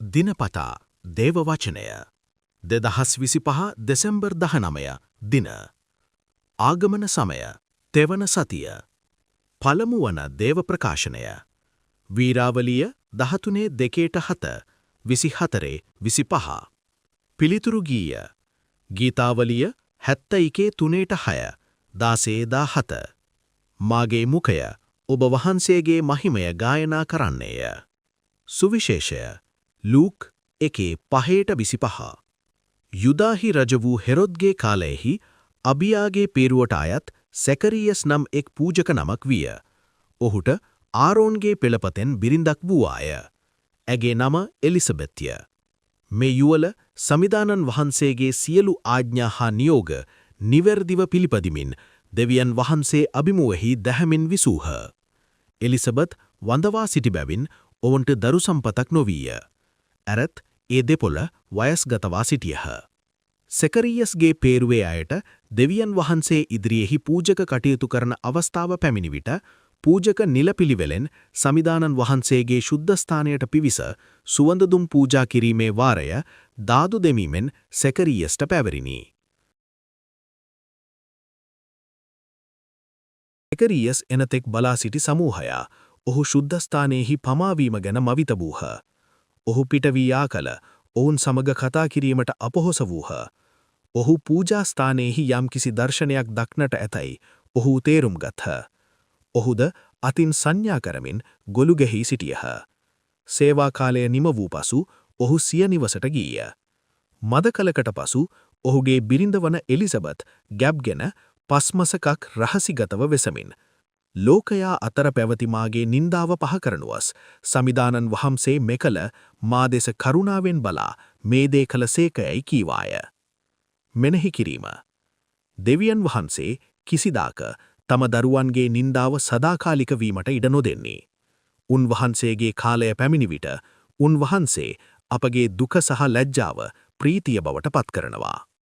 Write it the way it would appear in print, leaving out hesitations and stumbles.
දිනපතා දේව වචනය 2025 දෙසැම්බර් 19 දින ආගමන සමය තෙවන සතිය පළමු වන දේව ප්‍රකාශනය වීරාවලිය 13:2-7 24:25 පිළිතුරු ගීය ගීතාවලිය 71:3-6 16:17 මාගේ මුඛය ඔබ වහන්සේගේ මහිමය ගායනා කරන්නේය සුවිශේෂය ලූක් 1:5-25 යුදාහි රජ වූ හෙරොද්ගේ කාලයෙහි අබියාගේ පේරුවට අයත් සැකරියස් නම් එක් පූජක නමක් විය. ඔහුට ආරෝන්ගේ පෙළපතෙන් බිරිඳක් වූවාය. ඇගේ නම එලිසබෙත්ය. මේ යුවල සමිදානන් වහන්සේගේ සියලු ආඥා හා නියෝග නිවැරදිව පිළිපදිමින් දෙවියන් වහන්සේ අභිමුවෙහි දැහැමින් විසූහ. එලිසබෙත් වඳවා සිටි බැවින් ඔවුන්ට දරු සම්පතක් නොවීය. ඇරත් ඒ දෙපොළ වයස්ගතවා සිටියහ. සෙකරියස්ගේ පේරුවේ අයට දෙවියන් වහන්සේ ඉදිරියෙහි පූජක කටයුතු කරන අවස්ථාව පැමිණි විට පූජක නිලපිළිවෙලෙන් සමිදානන් වහන්සේගේ ශුද්ධස්ථානයට පිවිස සුවඳදුම් පූජා කිරීමේ වාරය දාදු දෙමීමෙන් සෙකරියස්ට පැවරිණි. සෙකරියස් එනතෙක් බලා සිටි සමූහයා ඔහු ශුද්ධස්ථානයෙහි පමාවීම ගැන මවිත වූහ. ඔහු පිට වී යා කල ඔවුන් සමග කතා කිරීමට අපොහොස වූහ. ඔහු පූජාස්ථානයෙහි යම්කිසි දර්ශනයක් දක්නට ඇතැයි ඔහු තේරුම් ගත්හ. ඔහුද අතින් සංඥා කරමින් ගොළුගෙහි සිටියහ. සේවා කාලය නිම වූ පසු ඔහු සිය නිවසට ගිය. මද කලකට පසු ඔහුගේ බිරිඳ වන එලිසබෙත් ගැබ්ගෙන පස්මසකක් රහසිගතව වෙසමින් ලෝකයා අතර පැවති මාගේ නින්දාව පහ කරනුවස් සමිදානන් වහන්සේ මෙකල මා දෙස කරුණාවෙන් බලා මේ දේ කළ සේකයයි කීවාය. මෙනෙහි කිරීම දෙවියන් වහන්සේ කිසිදාක තම දරුවන්ගේ නින්දාව සදාකාලික වීමට ඉඩ නොදෙන්නේ. උන්වහන්සේගේ කාලය පැමිණි විට උන්වහන්සේ අපගේ දුක සහ ලැජ්ජාව ප්‍රීතිය බවට පත් කරනවා.